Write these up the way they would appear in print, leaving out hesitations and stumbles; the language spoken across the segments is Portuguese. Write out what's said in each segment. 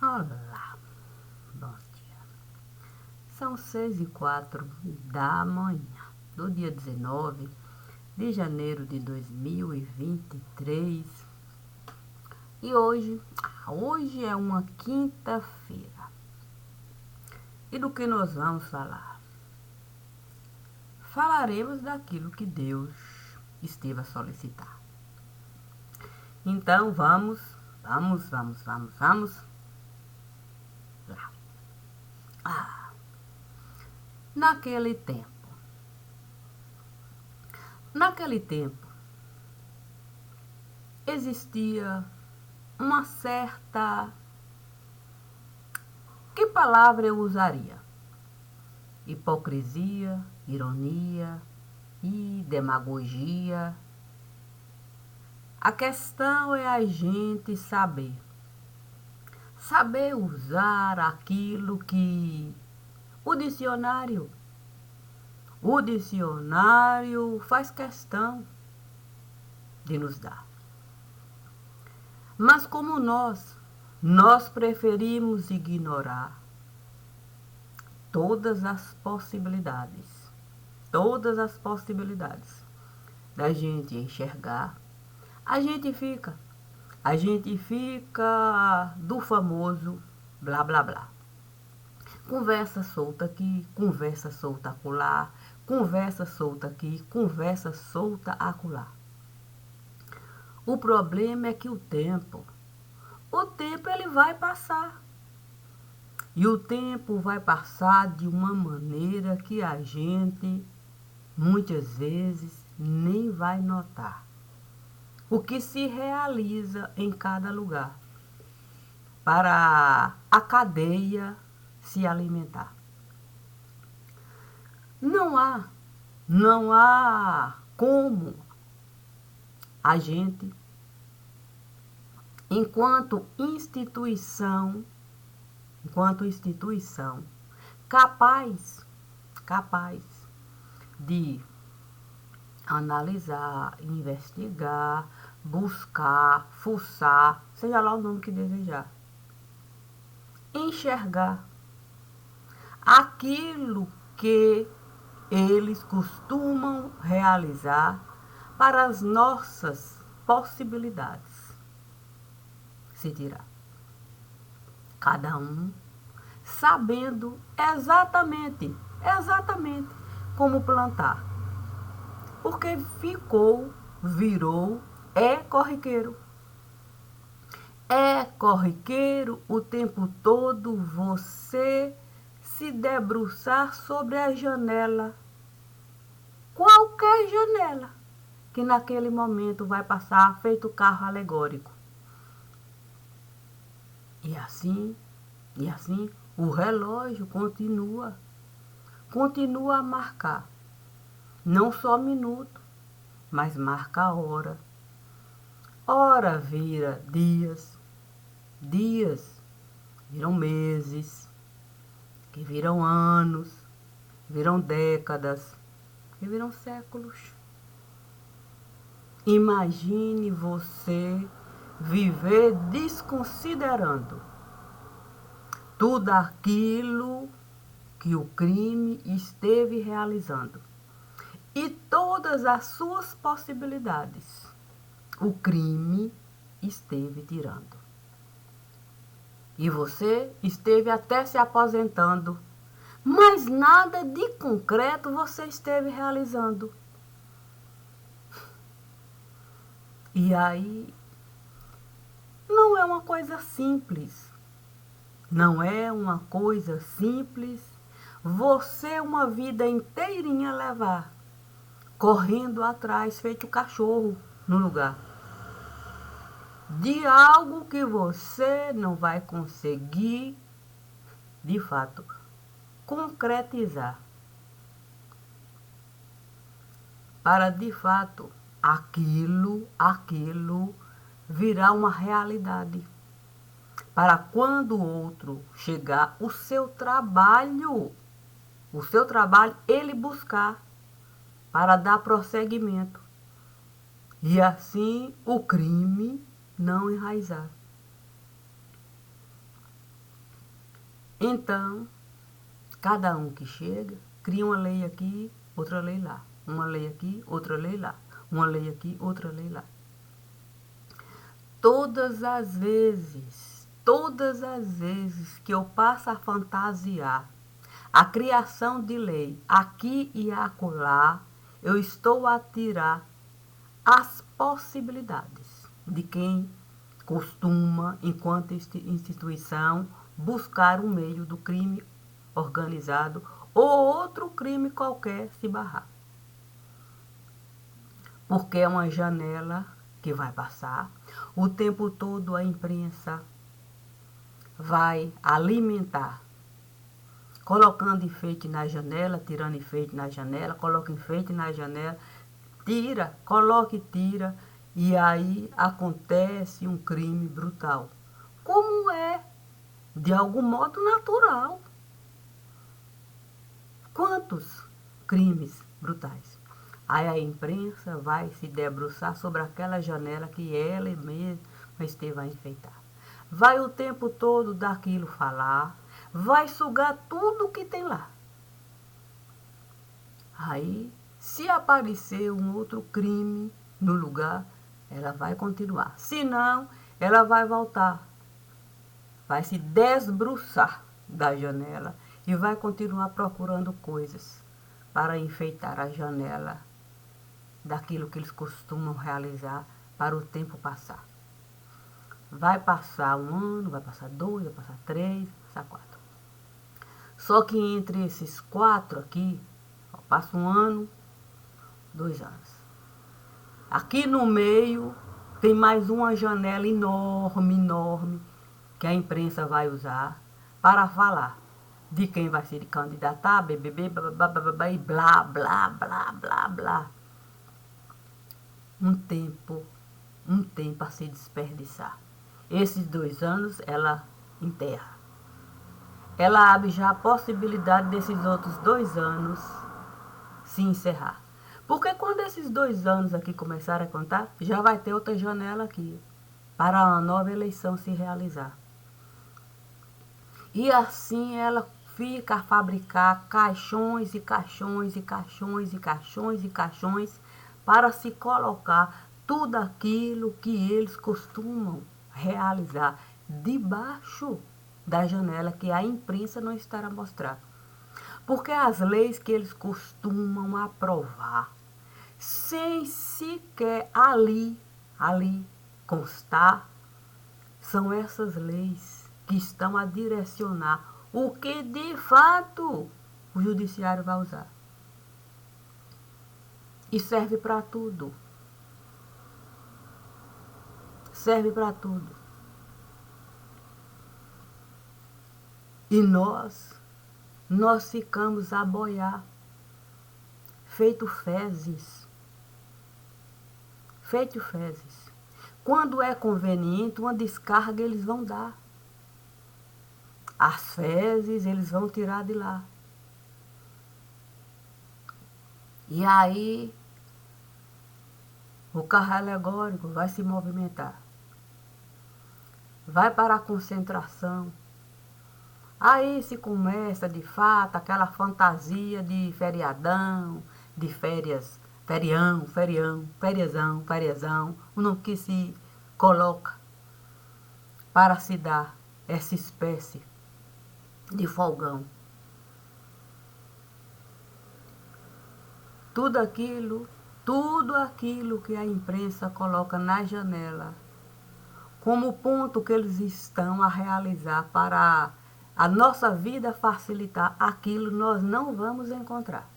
Olá, bom dia. São 6h04 da manhã do dia 19 de janeiro de 2023. E hoje é uma quinta-feira. E do que nós vamos falar? Falaremos daquilo que Deus esteve a solicitar. Então vamos lá. Naquele tempo, existia uma certa... Que palavra eu usaria? Hipocrisia, ironia e demagogia. A questão é a gente saber usar aquilo que o dicionário faz questão de nos dar. Mas como nós preferimos ignorar todas as possibilidades da gente enxergar, a gente fica do famoso blá blá blá. Conversa solta aqui, conversa solta acolá, conversa solta aqui, conversa solta acolá. O problema é que o tempo ele vai passar. E o tempo vai passar de uma maneira que a gente muitas vezes nem vai notar o que se realiza em cada lugar para a cadeia se alimentar. Não há como a gente, enquanto instituição capaz de analisar, investigar, buscar, fuçar, seja lá o nome que desejar, enxergar aquilo que eles costumam realizar para as nossas possibilidades se tirar. Cada um sabendo exatamente como plantar. Porque virou, é corriqueiro. É corriqueiro o tempo todo você se debruçar sobre a janela. Qualquer janela que naquele momento vai passar feito carro alegórico. E assim, o relógio continua a marcar. Não só minuto, mas marca a hora. Hora vira dias viram meses, que viram anos, viram décadas, que viram séculos. Imagine você viver desconsiderando tudo aquilo que o crime esteve realizando e todas as suas possibilidades o crime esteve tirando. E você esteve até se aposentando, mas nada de concreto você esteve realizando. E aí, não é uma coisa simples. Você uma vida inteirinha levar, correndo atrás, feito cachorro no lugar, de algo que você não vai conseguir, de fato, concretizar. Para, de fato, aquilo virar uma realidade. Para quando o outro chegar, o seu trabalho ele buscar para dar prosseguimento. E assim o crime não enraizar. Então, cada um que chega, cria uma lei aqui, outra lei lá. Uma lei aqui, outra lei lá. Uma lei aqui, outra lei lá. Todas as vezes que eu passo a fantasiar a criação de lei aqui e acolá, eu estou a tirar as possibilidades de quem costuma, enquanto instituição, buscar um meio do crime organizado ou outro crime qualquer se barrar. Porque é uma janela que vai passar. O tempo todo a imprensa vai alimentar, colocando enfeite na janela, tirando enfeite na janela, coloca enfeite na janela, tira, coloca e tira, e aí acontece um crime brutal. Como é, de algum modo, natural. Quantos crimes brutais? Aí a imprensa vai se debruçar sobre aquela janela que ela mesma esteve a enfeitar. Vai o tempo todo daquilo falar, vai sugar tudo que tem lá. Aí, se aparecer um outro crime no lugar, ela vai continuar. Se não, ela vai voltar. Vai se desbruçar da janela e vai continuar procurando coisas para enfeitar a janela daquilo que eles costumam realizar para o tempo passar. Vai passar um ano, vai passar 2, vai passar 3, vai passar 4. Só que entre esses 4 aqui, passa um ano, 2 anos. Aqui no meio tem mais uma janela enorme, que a imprensa vai usar para falar de quem vai se candidatar, BBB, e blá, blá, blá, blá, blá. Um tempo a se desperdiçar. Esses 2 anos ela enterra. Ela abre já a possibilidade desses outros 2 anos se encerrar. Porque quando esses 2 anos aqui começarem a contar, já vai ter outra janela aqui para a nova eleição se realizar. E assim ela fica a fabricar caixões e caixões e caixões e caixões e caixões para se colocar tudo aquilo que eles costumam realizar debaixo da janela que a imprensa não estará a mostrar. Porque as leis que eles costumam aprovar, sem sequer ali constar, são essas leis que estão a direcionar o que de fato o judiciário vai usar. E serve para tudo. Serve para tudo. E nós ficamos a boiar, feito fezes. Feito fezes. Quando é conveniente, uma descarga eles vão dar. As fezes eles vão tirar de lá. E aí, o carro alegórico vai se movimentar. Vai para a concentração. Aí se começa, de fato, aquela fantasia de feriadão, de férias, feriazão, o nome que se coloca para se dar essa espécie de folgão. Tudo aquilo que a imprensa coloca na janela, como ponto que eles estão a realizar para a nossa vida facilitar, aquilo nós não vamos encontrar.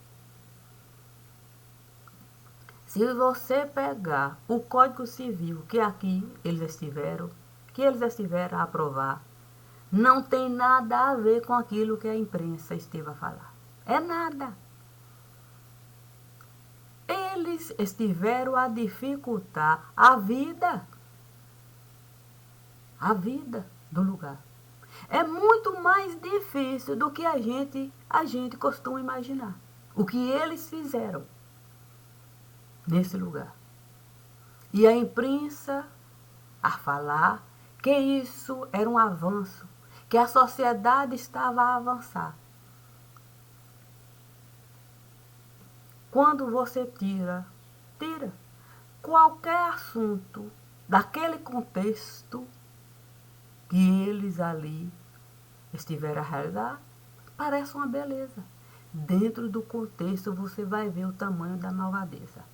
Se você pegar o Código Civil que aqui eles estiveram a aprovar, não tem nada a ver com aquilo que a imprensa esteve a falar. É nada. Eles estiveram a dificultar a vida do lugar. É muito mais difícil do que a gente costuma imaginar. O que eles fizeram nesse lugar. E a imprensa a falar que isso era um avanço, que a sociedade estava a avançar. Quando você tira qualquer assunto daquele contexto que eles ali estiveram a realizar, parece uma beleza. Dentro do contexto você vai ver o tamanho da malvadeza.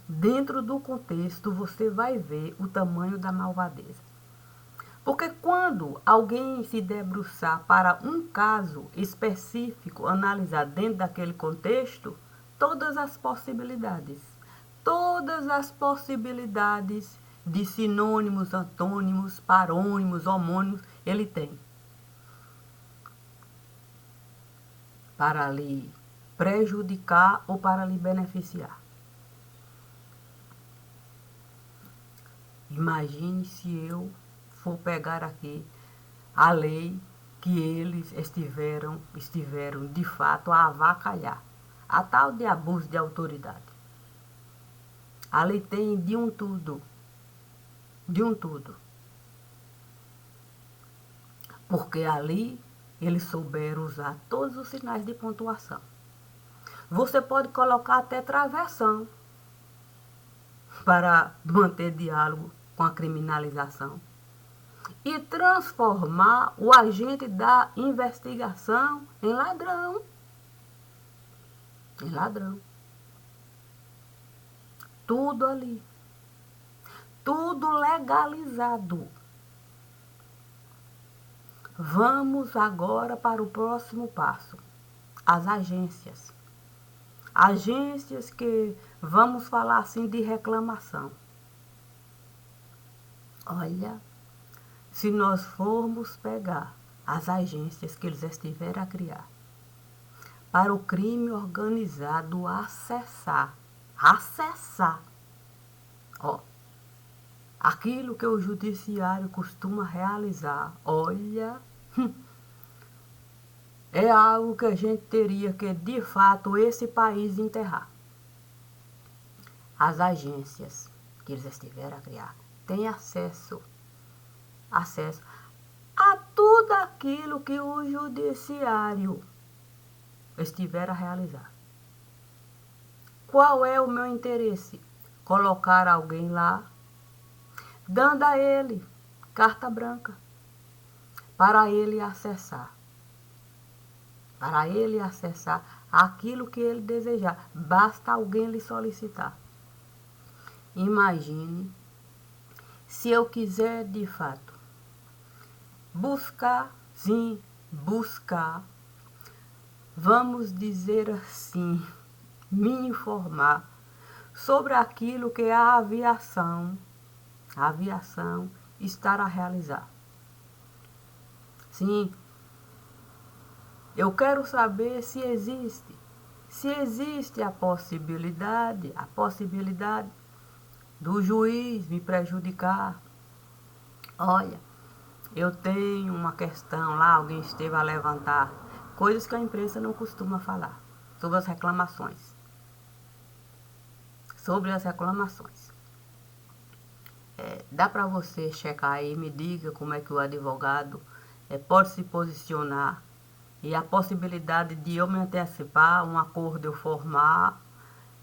Dentro do contexto você vai ver o tamanho da malvadeza. Porque quando alguém se debruçar para um caso específico, analisar dentro daquele contexto, todas as possibilidades de sinônimos, antônimos, parônimos, homônimos, ele tem. Para lhe prejudicar ou para lhe beneficiar. Imagine se eu for pegar aqui a lei que eles estiveram de fato a avacalhar. A tal de abuso de autoridade. A lei tem de um tudo. Porque ali eles souberam usar todos os sinais de pontuação. Você pode colocar até travessão para manter diálogo com a criminalização e transformar o agente da investigação em ladrão. Tudo ali. Tudo legalizado. Vamos agora para o próximo passo. As agências. Agências que vamos falar assim de reclamação. Olha, se nós formos pegar as agências que eles estiveram a criar para o crime organizado acessar, ó, aquilo que o judiciário costuma realizar, olha, é algo que a gente teria que, de fato, esse país enterrar. As agências que eles estiveram a criar têm acesso a tudo aquilo que o judiciário estiver a realizar. Qual é o meu interesse? Colocar alguém lá, dando a ele carta branca, para ele acessar aquilo que ele desejar. Basta alguém lhe solicitar. Imagine se eu quiser de fato buscar, vamos dizer assim, me informar sobre aquilo que a aviação está a realizar. Sim, eu quero saber se existe a possibilidade do juiz me prejudicar. Olha, eu tenho uma questão lá, alguém esteve a levantar coisas que a imprensa não costuma falar sobre as reclamações. Dá para você checar aí, me diga como é que o advogado pode se posicionar e a possibilidade de eu me antecipar, um acordo eu formar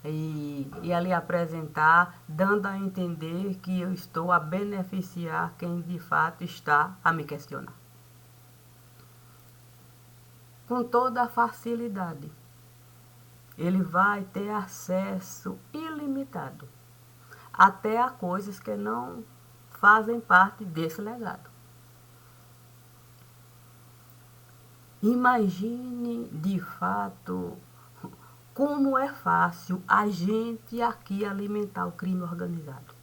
e ali apresentar, dando a entender que eu estou a beneficiar quem de fato está a me questionar. Com toda a facilidade. Ele vai ter acesso ilimitado até a coisas que não fazem parte desse legado. Imagine de fato como é fácil a gente aqui alimentar o crime organizado.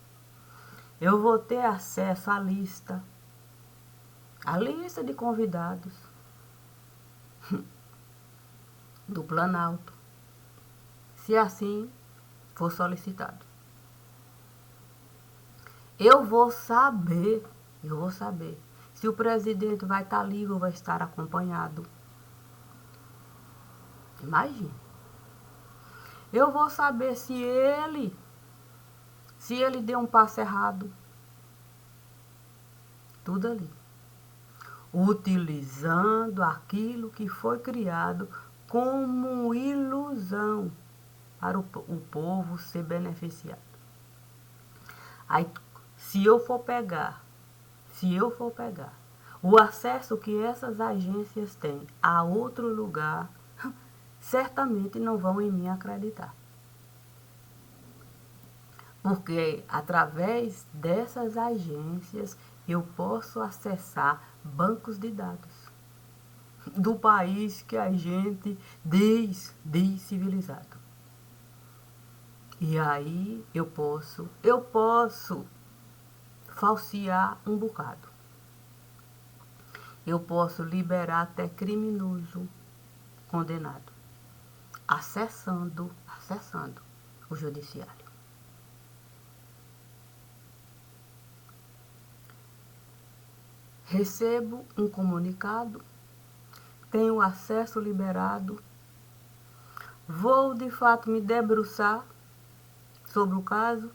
Eu vou ter acesso à lista de convidados do Planalto, se assim for solicitado. Eu vou saber se o presidente vai estar livre ou vai estar acompanhado. Imagine. Eu vou saber se ele deu um passo errado. Tudo ali. utilizando aquilo que foi criado como ilusão para o povo ser beneficiado. Aí, se eu for pegar o acesso que essas agências têm a outro lugar, certamente não vão em mim acreditar. Porque através dessas agências eu posso acessar bancos de dados do país que a gente diz civilizado. E aí eu posso falsear um bocado. Eu posso liberar até criminoso condenado, acessando o judiciário. Recebo um comunicado, tenho acesso liberado, vou de fato me debruçar sobre o caso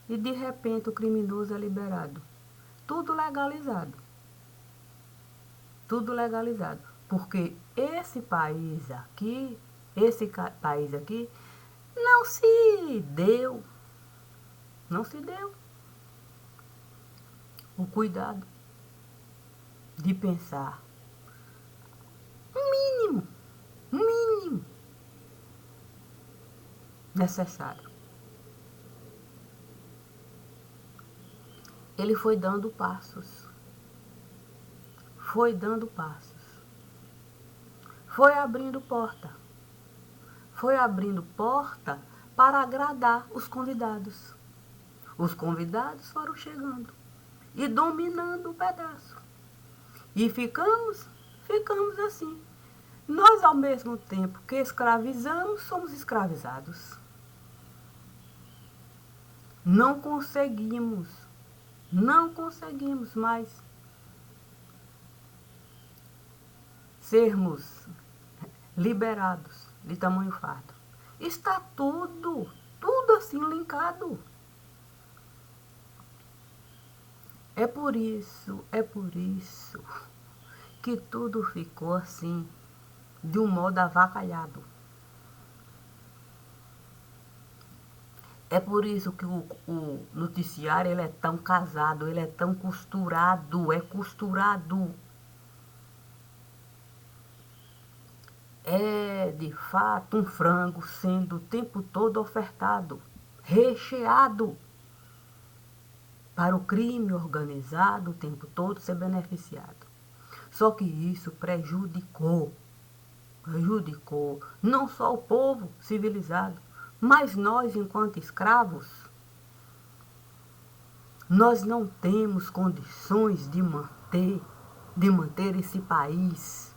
e de repente o criminoso é liberado. Tudo legalizado. Tudo legalizado. Porque esse país aqui, não se deu o cuidado de pensar um mínimo necessário. Ele foi dando passos, foi abrindo porta para agradar os convidados. Os convidados foram chegando e dominando o pedaço. E ficamos assim. Nós, ao mesmo tempo que escravizamos, somos escravizados. Não conseguimos mais sermos liberados de tamanho fardo. Está tudo assim linkado. É por isso que tudo ficou assim, de um modo avacalhado. É por isso que o noticiário ele é tão casado, ele é tão costurado, É, de fato, um frango sendo o tempo todo ofertado, recheado, para o crime organizado o tempo todo ser beneficiado. Só que isso prejudicou não só o povo civilizado, mas nós, enquanto escravos, nós não temos condições de manter esse país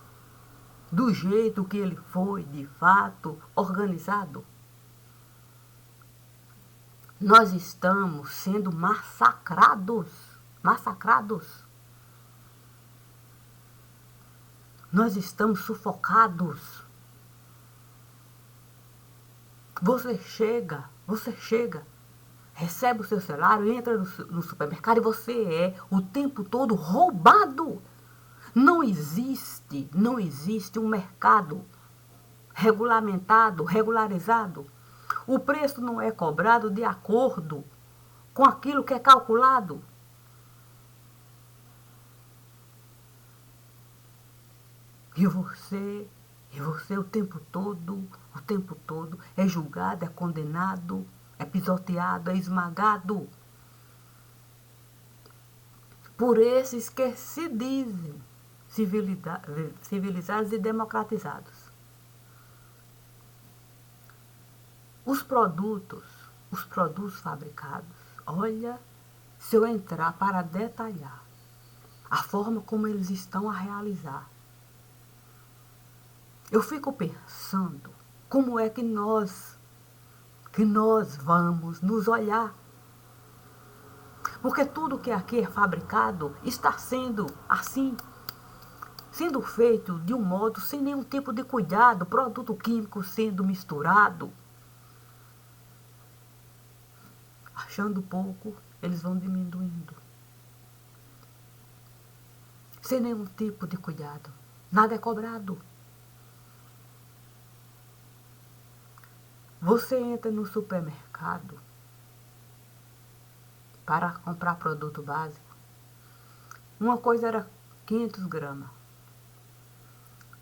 do jeito que ele foi, de fato, organizado. Nós estamos sendo massacrados. Nós estamos sufocados. Você chega, recebe o seu salário, entra no supermercado e você é o tempo todo roubado. Não existe um mercado regulamentado, regularizado. O preço não é cobrado de acordo com aquilo que é calculado. E você o tempo todo é julgado, é condenado, é pisoteado, é esmagado por esses que se dizem civilizados e democratizados. Os produtos fabricados, olha, se eu entrar para detalhar a forma como eles estão a realizar, eu fico pensando como é que nós vamos nos olhar. Porque tudo que aqui é fabricado está sendo assim, sendo feito de um modo sem nenhum tipo de cuidado, produto químico sendo misturado. Achando pouco, eles vão diminuindo. sem nenhum tipo de cuidado. Nada é cobrado. Você entra no supermercado para comprar produto básico. Uma coisa era 500 gramas,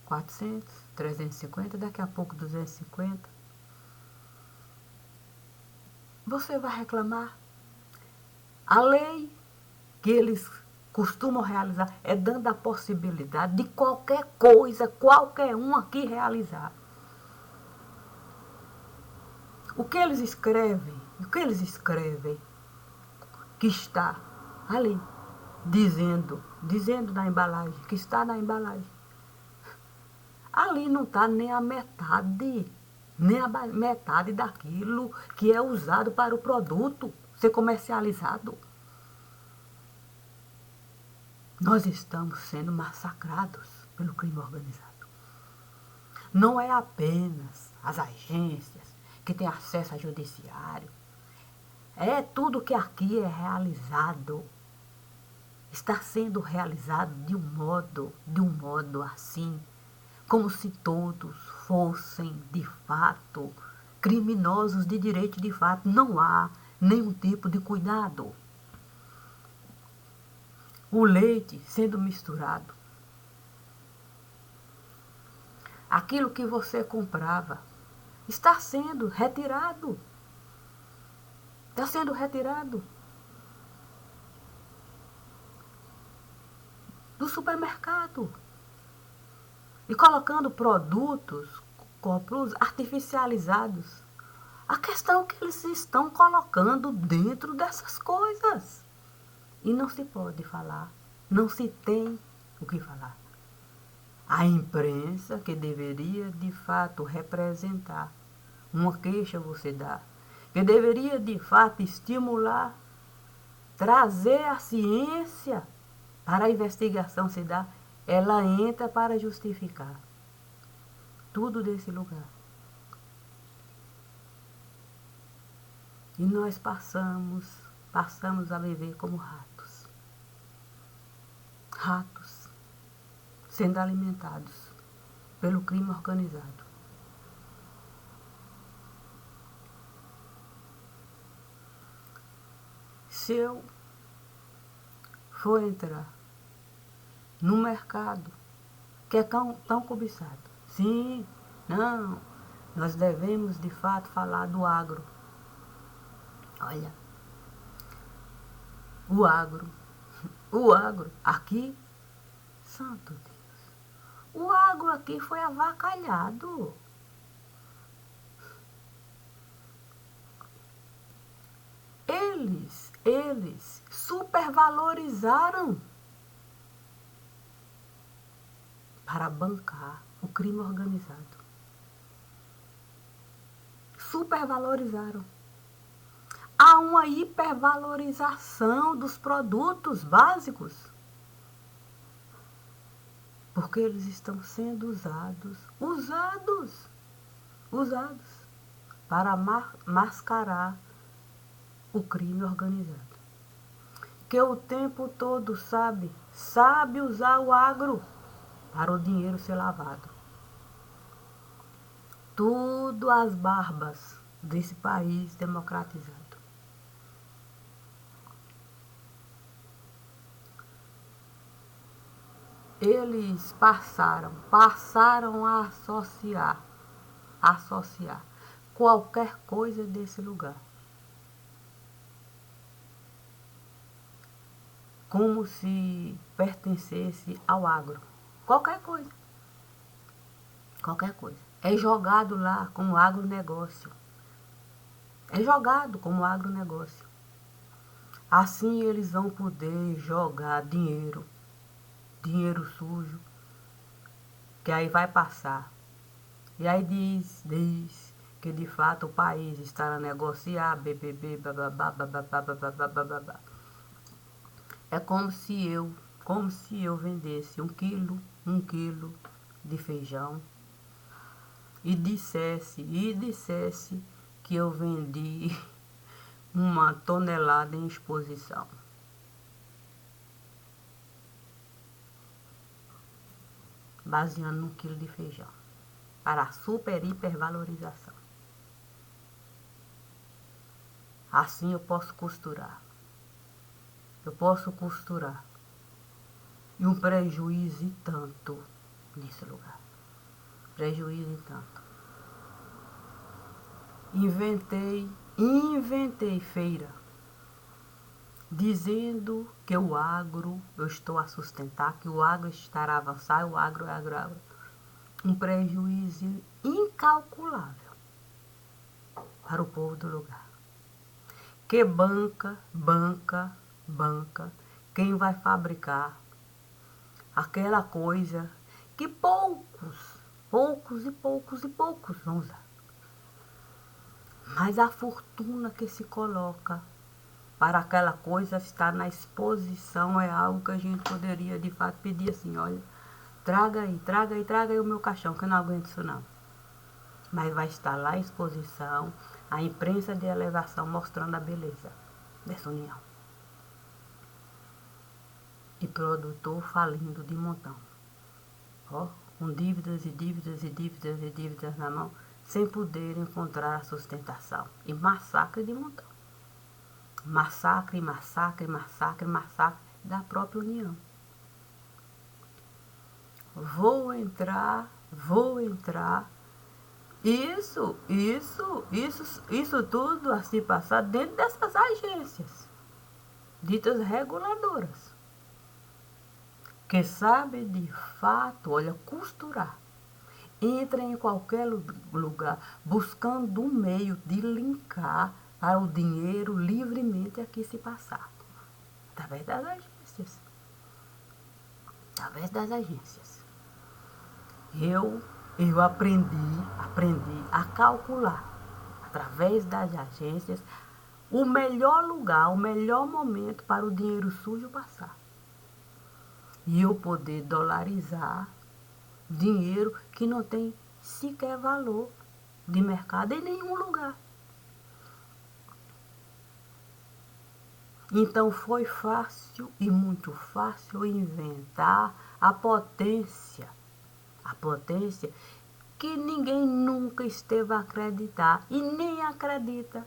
400, 350, daqui a pouco 250. Você vai reclamar. A lei que eles costumam realizar é dando a possibilidade de qualquer coisa, qualquer um aqui realizar. O que eles escrevem que está ali, dizendo na embalagem, que está na embalagem. Ali não está nem a metade daquilo que é usado para o produto ser comercializado. Nós estamos sendo massacrados pelo crime organizado. Não é apenas as agências que têm acesso ao judiciário. É tudo que aqui é realizado. Está sendo realizado de um modo assim, como se todos fossem, de fato, criminosos de direito de fato. Não há nenhum tipo de cuidado. O leite sendo misturado. Aquilo que você comprava está sendo retirado. Está sendo retirado do supermercado. E colocando produtos artificializados. A questão é que eles estão colocando dentro dessas coisas. E não se pode falar. Não se tem o que falar. A imprensa, que deveria de fato representar uma queixa, você dá, que deveria de fato estimular, trazer a ciência para a investigação se dá, ela entra para justificar tudo desse lugar. E nós passamos a viver como ratos. Ratos sendo alimentados pelo crime organizado. Se eu for entrar no mercado que é tão cobiçado, sim, não, nós devemos de fato falar do agro. Olha, o agro aqui, santo Deus, o agro aqui foi avacalhado. Eles supervalorizaram para bancar o crime organizado. Supervalorizaram. Há uma hipervalorização dos produtos básicos. Porque eles estão sendo usados para mascarar o crime organizado. Que o tempo todo sabe usar o agro para o dinheiro ser lavado. Tudo às barbas desse país democratizado. Eles passaram a associar qualquer coisa desse lugar como se pertencesse ao agro. Qualquer coisa. É jogado lá como agronegócio. Assim eles vão poder jogar dinheiro sujo, que aí vai passar. E aí diz que de fato o país está a negociar, BBB, bababá, bababá, bababá, bababá. É como se eu vendesse um quilo de feijão e dissesse que eu vendi uma tonelada em exposição. baseando no quilo de feijão, para a super hipervalorização. Assim eu posso costurar. Eu posso costurar. E um prejuízo e tanto nesse lugar. Prejuízo e tanto. Inventei feira, dizendo que o agro, eu estou a sustentar, que o agro estará a avançar, o agro. Um prejuízo incalculável para o povo do lugar. Que banca, quem vai fabricar aquela coisa que poucos vão usar. Mas a fortuna que se coloca para aquela coisa estar na exposição é algo que a gente poderia de fato pedir assim, olha, traga aí o meu caixão, que eu não aguento isso não. Mas vai estar lá a exposição, a imprensa de elevação mostrando a beleza dessa união. E produtor falindo de montão. Ó, com dívidas na mão, sem poder encontrar a sustentação. E massacre de montão. Massacre da própria União. Vou entrar. Isso tudo a se passar dentro dessas agências, ditas reguladoras, que sabe de fato, olha, costurar. Entra em qualquer lugar buscando um meio de linkar para o dinheiro livremente aqui se passar. Através das agências. Eu aprendi a calcular, através das agências, o melhor lugar, o melhor momento para o dinheiro sujo passar. E eu poder dolarizar dinheiro que não tem sequer valor de mercado em nenhum lugar. Então foi fácil e muito fácil inventar a potência que ninguém nunca esteve a acreditar e nem acredita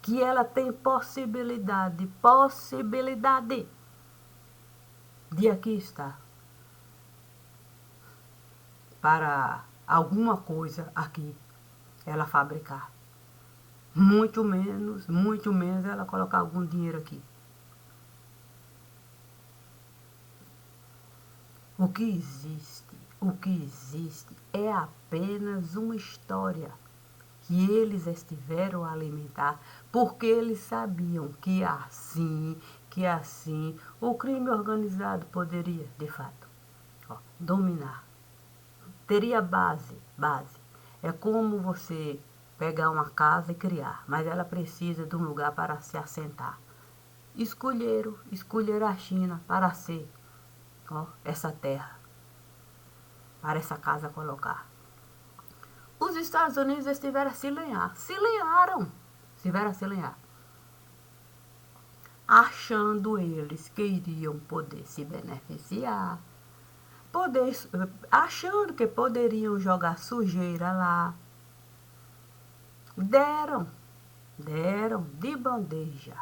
que ela tem possibilidade de aqui estar para alguma coisa aqui ela fabricar. Muito menos ela colocar algum dinheiro aqui. O que existe é apenas uma história que eles estiveram a alimentar, porque eles sabiam que assim o crime organizado poderia, de fato, dominar. Teria base. É como você pegar uma casa e criar, mas ela precisa de um lugar para se assentar. Escolheram a China para ser essa terra, para essa casa colocar. Os Estados Unidos estiveram a se lenhar, achando eles que iriam poder se beneficiar, achando que poderiam jogar sujeira lá. Deram de bandeja,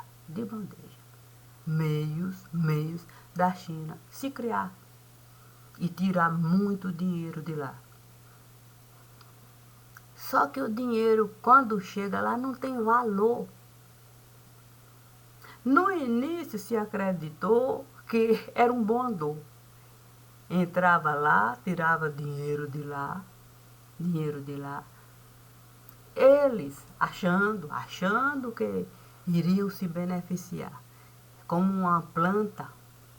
meios da China se criar e tirar muito dinheiro de lá. Só que o dinheiro, quando chega lá, não tem valor. No início se acreditou que era um bom andor. Entrava lá, tirava dinheiro de lá. Eles achando que iriam se beneficiar. Como uma planta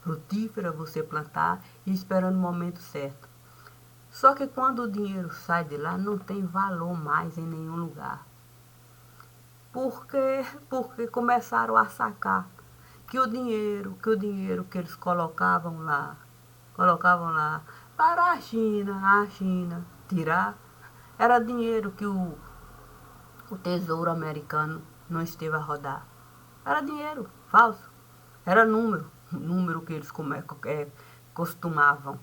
frutífera você plantar e esperando o momento certo. Só que quando o dinheiro sai de lá, não tem valor mais em nenhum lugar. Porque começaram a sacar que o dinheiro que eles colocavam lá para a China tirar, era dinheiro que o Tesouro Americano não esteve a rodar. Era dinheiro falso, era número que eles costumavam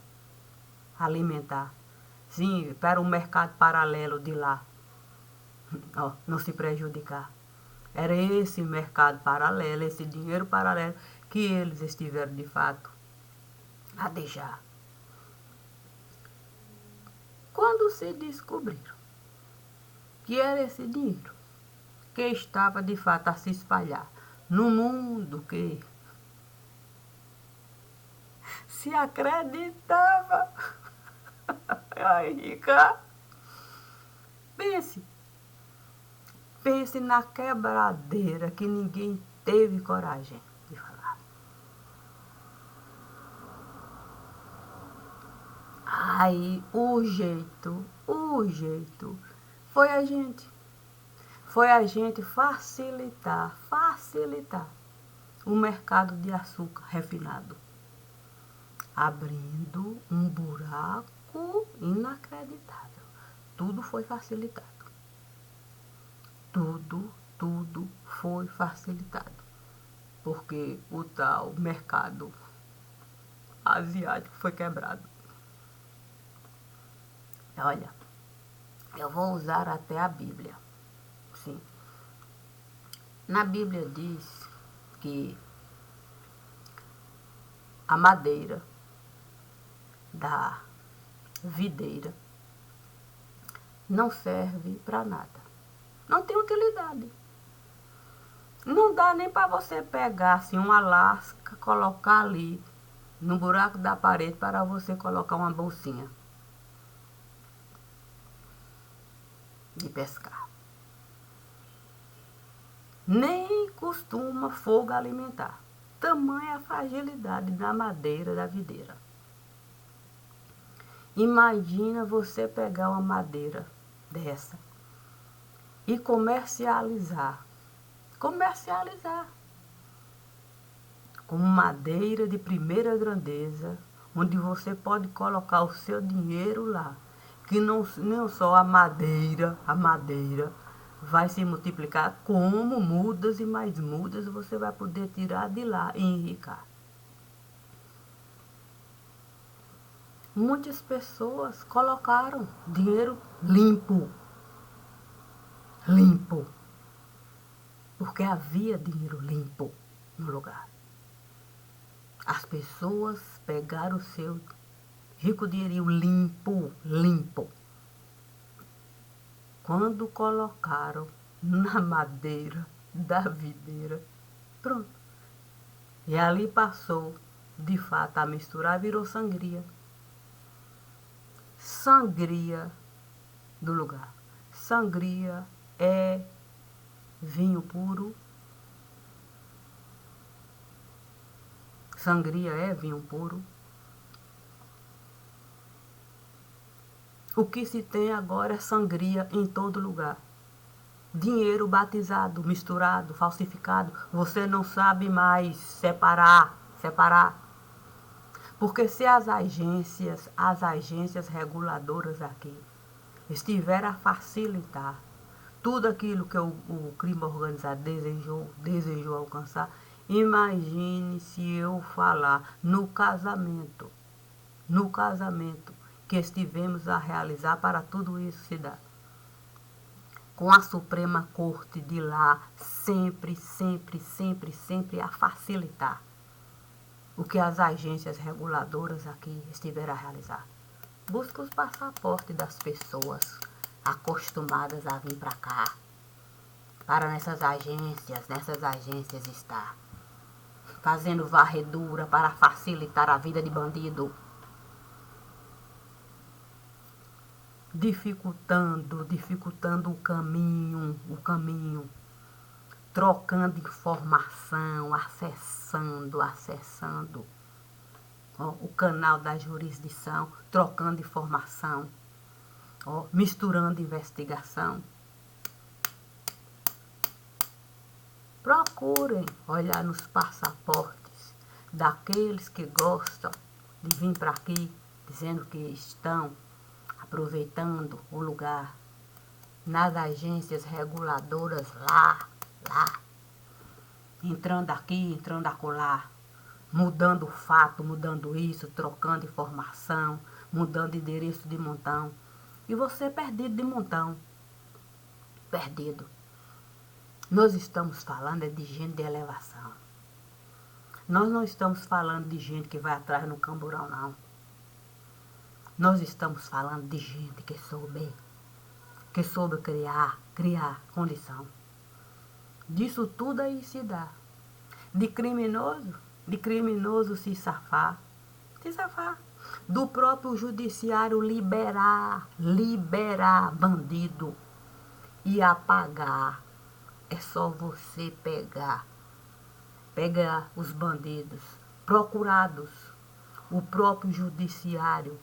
alimentar. Sim, para o mercado paralelo de lá, ó, não se prejudicar. Era esse mercado paralelo, esse dinheiro paralelo que eles estiveram de fato a deixar. Quando se descobriram que era esse dinheiro que estava de fato a se espalhar no mundo que se acreditava. Ai, Rica, pense, pense na quebradeira que ninguém teve coragem de falar. Aí o jeito foi a gente facilitar o mercado de açúcar refinado, abrindo um buraco inacreditável. Tudo foi facilitado. Tudo foi facilitado. Porque o tal mercado asiático foi quebrado. Olha, eu vou usar até a Bíblia. Sim. Na Bíblia diz que a madeira da videira não serve para nada. Não tem utilidade. Não dá nem para você pegar assim uma lasca, colocar ali no buraco da parede para você colocar uma bolsinha de pescar. Nem costuma fogo alimentar. Tamanha a fragilidade da madeira da videira. Imagina você pegar uma madeira dessa e comercializar como madeira de primeira grandeza, onde você pode colocar o seu dinheiro lá, que não só a madeira vai se multiplicar, como mudas e mais mudas você vai poder tirar de lá e enriquecer. Muitas pessoas colocaram dinheiro limpo, porque havia dinheiro limpo no lugar. As pessoas pegaram o seu rico dinheirinho limpo. Quando colocaram na madeira da videira, pronto. E ali passou, de fato, a misturar, virou sangria. Sangria do lugar. Sangria é vinho puro. Sangria é vinho puro. O que se tem agora é sangria em todo lugar. Dinheiro batizado, misturado, falsificado. Você não sabe mais separar. Porque se as agências reguladoras aqui estiverem a facilitar tudo aquilo que o crime organizado desejou alcançar, imagine se eu falar no casamento que estivemos a realizar para tudo isso se dar. Com a Suprema Corte de lá sempre a facilitar o que as agências reguladoras aqui estiveram a realizar. Busca os passaportes das pessoas acostumadas a vir para cá, para nessas agências estar fazendo varredura para facilitar a vida de bandido, dificultando o caminho, trocando informação, acessando o canal da jurisdição, trocando informação, misturando investigação. Procurem olhar nos passaportes daqueles que gostam de vir para aqui dizendo que estão aproveitando o lugar nas agências reguladoras lá, entrando aqui, entrando acolá, mudando o fato, mudando isso, trocando informação, mudando de endereço de montão. E você perdido de montão. Perdido. Nós estamos falando é de gente de elevação. Nós não estamos falando de gente que vai atrás no camburão, não. Nós estamos falando de gente que soube criar condição. Disso tudo aí se dá. De criminoso se safar. Do próprio judiciário liberar bandido e apagar. É só você pegar os bandidos procurados, o próprio judiciário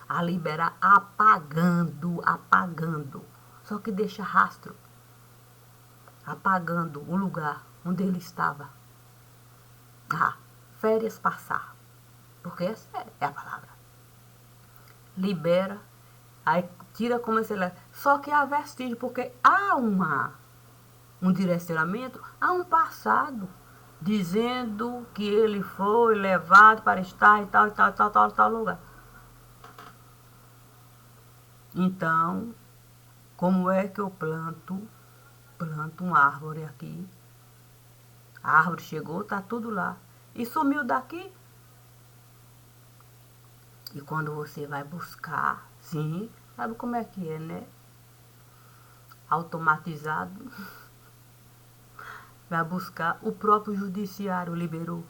a liberar apagando. Só que deixa rastro, apagando o lugar onde ele estava. Férias passar, porque essa é a palavra. Libera, aí tira como se ele... Só que há vestígio, porque há um direcionamento, há um passado, dizendo que ele foi levado para estar em tal lugar. Então, como é que eu planto uma árvore aqui? A árvore chegou, tá tudo lá. E sumiu daqui. E quando você vai buscar, sim, sabe como é que é, né? Automatizado. Vai buscar, o próprio judiciário liberou.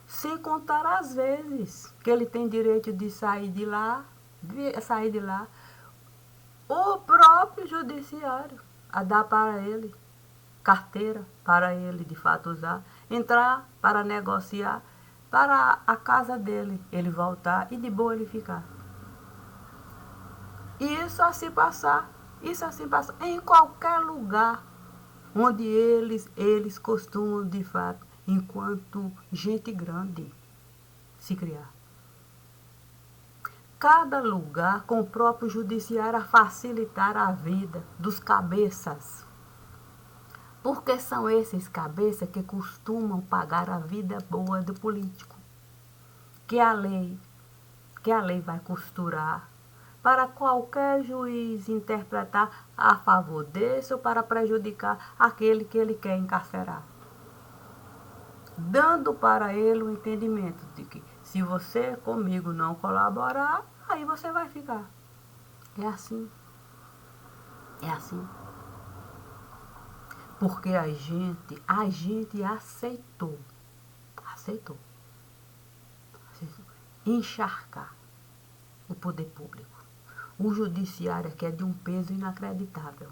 Sem contar as vezes que ele tem direito de sair de lá. O próprio judiciário a dar para ele carteira, para ele de fato usar, entrar para negociar, para a casa dele, ele voltar e de boa ele ficar. E isso assim passar em qualquer lugar onde eles costumam de fato, enquanto gente grande, se criar. Cada lugar com o próprio judiciário a facilitar a vida dos cabeças. Porque são esses cabeças que costumam pagar a vida boa do político. Que a lei vai costurar para qualquer juiz interpretar a favor desse ou para prejudicar aquele que ele quer encarcerar. Dando para ele o entendimento de que se você comigo não colaborar, aí você vai ficar. É assim. Porque a gente aceitou encharcar o poder público. O judiciário que é de um peso inacreditável.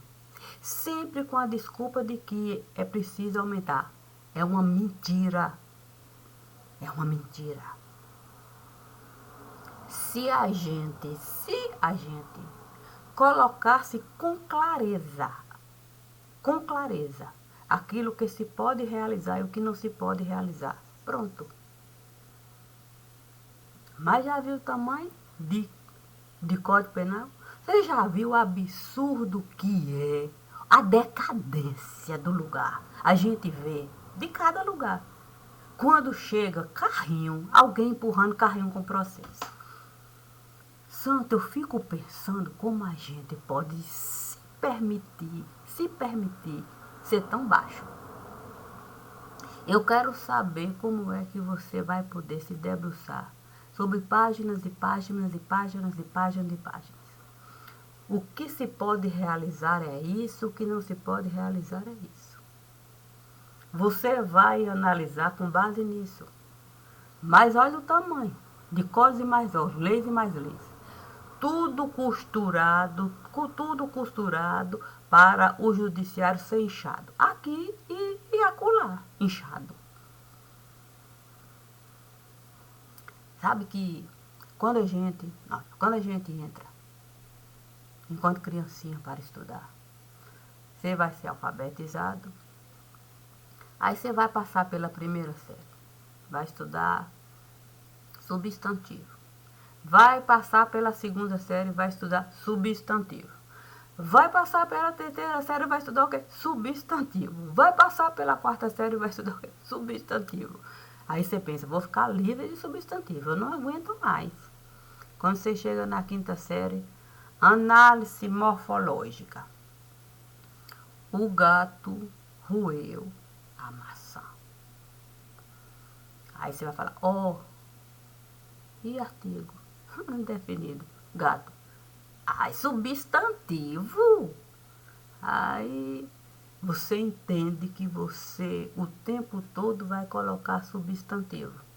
Sempre com a desculpa de que é preciso aumentar. É uma mentira. Se a gente colocasse com clareza aquilo que se pode realizar e o que não se pode realizar. Pronto. Mas já viu o tamanho de Código Penal? Você já viu o absurdo que é a decadência do lugar? A gente vê de cada lugar. Quando chega carrinho, alguém empurrando carrinho com processo. Santo, eu fico pensando como a gente pode se permitir ser tão baixo. Eu quero saber como é que você vai poder se debruçar sobre páginas e páginas. O que se pode realizar é isso, o que não se pode realizar é isso. Você vai analisar com base nisso. Mas olha o tamanho de coisas e mais outras, leis e mais leis. Tudo costurado para o judiciário ser inchado. Aqui e acolá, inchado. Sabe que quando a gente entra, enquanto criancinha para estudar, você vai ser alfabetizado, aí você vai passar pela primeira série, vai estudar substantivo. Vai passar pela segunda série, vai estudar substantivo. Vai passar pela terceira série, vai estudar o quê? Substantivo. Vai passar pela quarta série, vai estudar o quê? Substantivo. Aí você pensa, vou ficar livre de substantivo, eu não aguento mais. Quando você chega na quinta série, análise morfológica. O gato roeu a maçã. Aí você vai falar, e artigo? Indefinido. Gato. Ai, substantivo. Aí você entende que você o tempo todo vai colocar substantivo.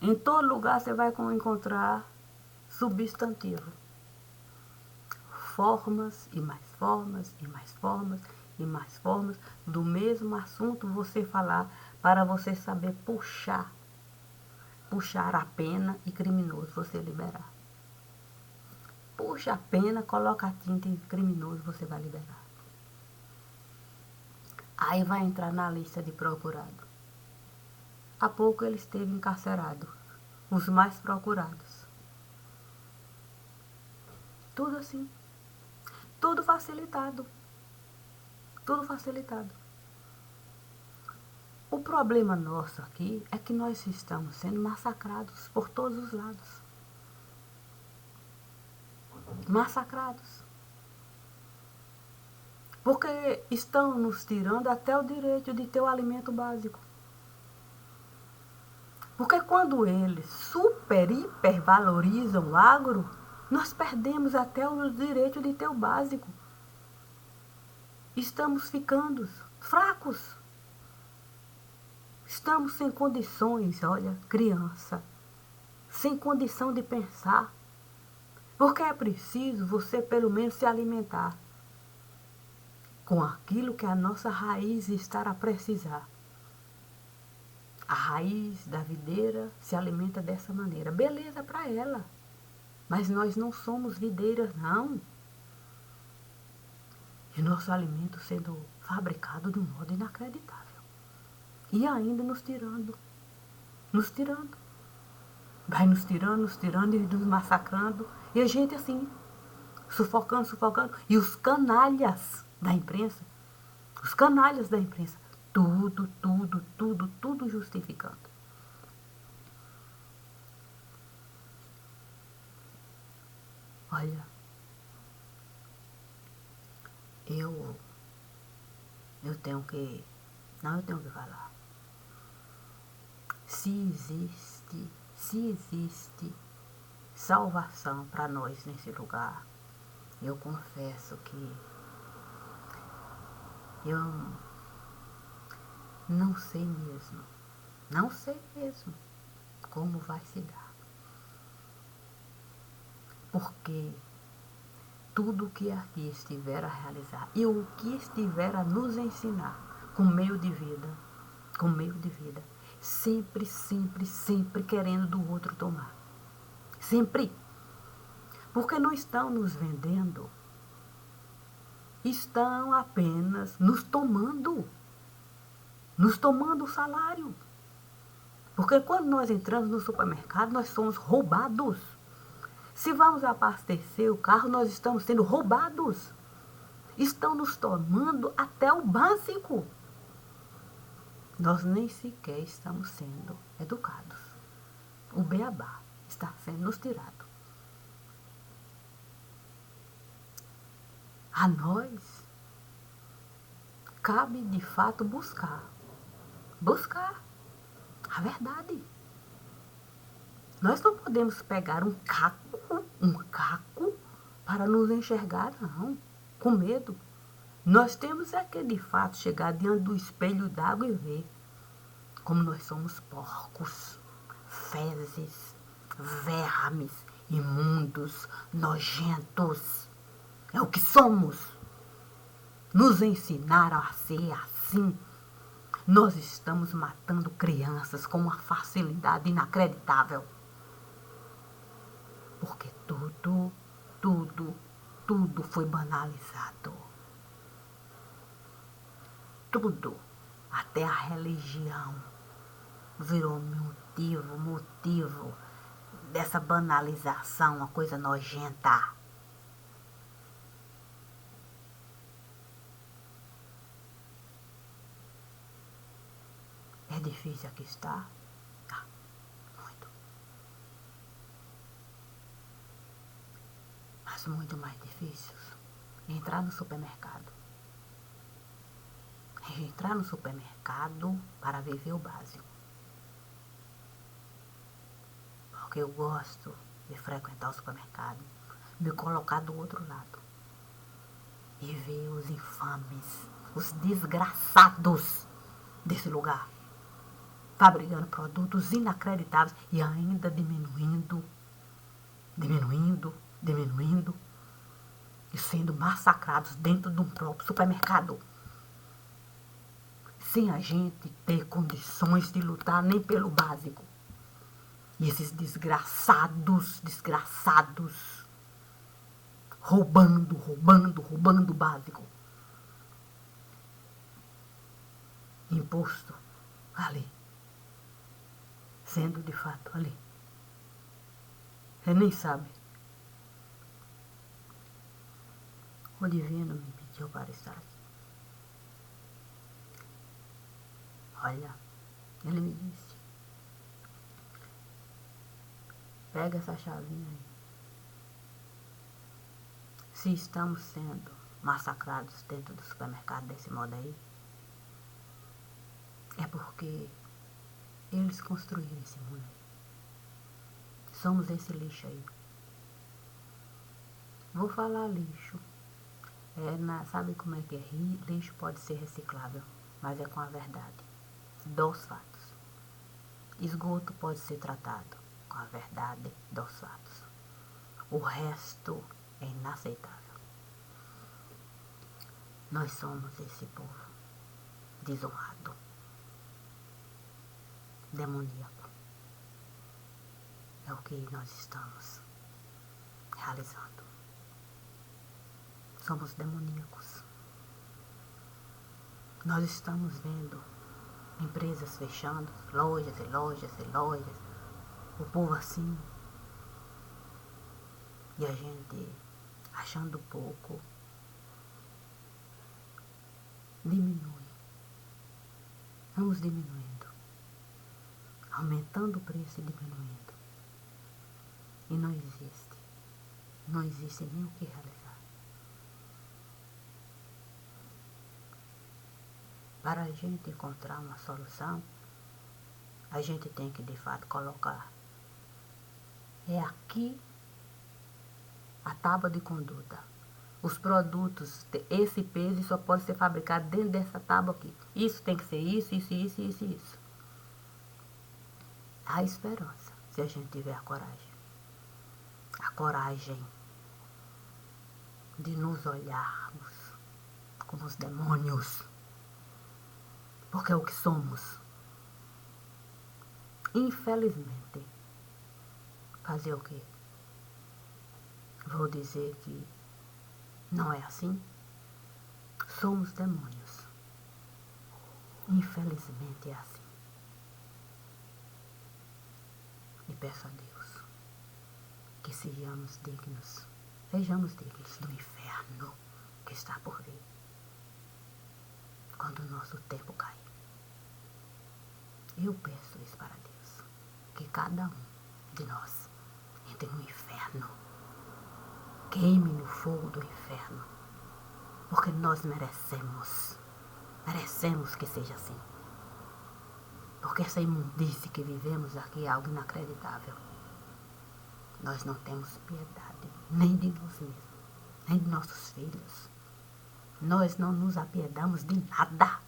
Em todo lugar você vai encontrar substantivo. Formas e mais formas e mais formas e mais formas do mesmo assunto você falar para você saber puxar a pena e criminoso você liberar. Puxa a pena, coloca a tinta em criminoso você vai liberar. Aí vai entrar na lista de procurado. Há pouco ele esteve encarcerado, os mais procurados. Tudo assim, tudo facilitado. Tudo facilitado. O problema nosso aqui é que nós estamos sendo massacrados por todos os lados. Massacrados. Porque estão nos tirando até o direito de ter o alimento básico. Porque quando eles super, hiper valorizam o agro, nós perdemos até o direito de ter o básico. Estamos ficando fracos. Estamos sem condições, olha, criança, sem condição de pensar. Porque é preciso você pelo menos se alimentar com aquilo que a nossa raiz está a precisar. A raiz da videira se alimenta dessa maneira. Beleza para ela. Mas nós não somos videiras, não. E nosso alimento sendo fabricado de um modo inacreditável. E ainda nos tirando. Nos tirando. Vai nos tirando e nos massacrando. E a gente assim, sufocando. E os canalhas da imprensa, tudo justificando. Olha, eu tenho que falar. Se existe salvação para nós nesse lugar, eu confesso que eu não sei mesmo como vai se dar. Porque tudo que aqui estiver a realizar e o que estiver a nos ensinar com meio de vida, sempre querendo do outro tomar. Sempre. Porque não estão nos vendendo, estão apenas nos tomando o salário. Porque quando nós entramos no supermercado, nós somos roubados. Se vamos abastecer o carro, nós estamos sendo roubados. Estão nos tomando até o básico. Nós nem sequer estamos sendo educados. O beabá está sendo nos tirado. A nós cabe de fato buscar a verdade. Nós não podemos pegar um caco para nos enxergar, não, com medo. Nós temos é que de fato chegar diante do espelho d'água e ver como nós somos porcos, fezes, vermes, imundos, nojentos. É o que somos. Nos ensinaram a ser assim. Nós estamos matando crianças com uma facilidade inacreditável. Porque tudo foi banalizado. Tudo, até a religião, virou motivo dessa banalização, uma coisa nojenta. É difícil aqui estar? Tá, muito. Mas muito mais difícil é entrar no supermercado. É entrar no supermercado para viver o básico. Porque eu gosto de frequentar o supermercado, me colocar do outro lado e ver os infames, os desgraçados desse lugar, fabricando produtos inacreditáveis e ainda diminuindo e sendo massacrados dentro de um próprio supermercado, sem a gente ter condições de lutar nem pelo básico. E esses desgraçados, roubando o básico. Imposto ali, sendo de fato ali. Você nem sabe. O divino me pediu para estar aqui. Olha, ele me disse, pega essa chavinha aí. Se estamos sendo massacrados dentro do supermercado desse modo aí, é porque eles construíram esse mundo aí. Somos esse lixo aí. Vou falar lixo. Sabe como é que é? Lixo pode ser reciclável, mas é com a verdade dos fatos. Esgoto pode ser tratado com a verdade dos fatos. O resto é inaceitável. Nós somos esse povo desonrado, demoníaco. É o que nós estamos realizando. Somos demoníacos. Nós estamos vendo empresas fechando, lojas e lojas e lojas, o povo assim, e a gente achando pouco, diminui. Vamos diminuindo, aumentando o preço e diminuindo. E não existe nem o que realizar. Para a gente encontrar uma solução, a gente tem que de fato colocar. É aqui a tábua de conduta. Os produtos, esse peso só pode ser fabricado dentro dessa tábua aqui. Isso tem que ser isso. Há esperança, se a gente tiver a coragem. A coragem de nos olharmos como os demônios. Porque é o que somos. Infelizmente, fazer o quê? Vou dizer que não é assim? Somos demônios. Infelizmente é assim. E peço a Deus que sejamos dignos do inferno que está por vir. Quando o nosso tempo cair. Eu peço isso para Deus. Que cada um de nós entre no inferno. Queime no fogo do inferno. Porque nós merecemos. Merecemos que seja assim. Porque essa imundície que vivemos aqui é algo inacreditável. Nós não temos piedade nem de nós mesmos, nem de nossos filhos. Nós não nos apiedamos de nada.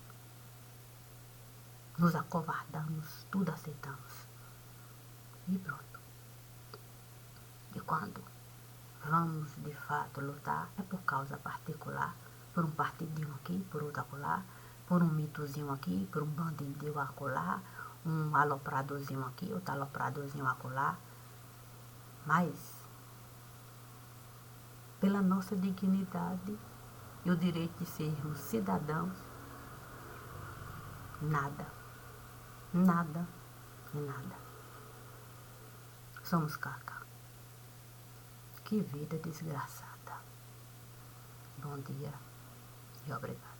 Nos acovardamos, tudo aceitamos. E pronto. E quando vamos de fato lutar, é por causa particular, por um partidinho aqui, por outro acolá, por um mitozinho aqui, por um bandidinho acolá, um alopradozinho aqui, outro alopradozinho acolá. Mas, pela nossa dignidade e o direito de sermos cidadãos, nada. Somos caca. Que vida desgraçada. Bom dia e obrigado.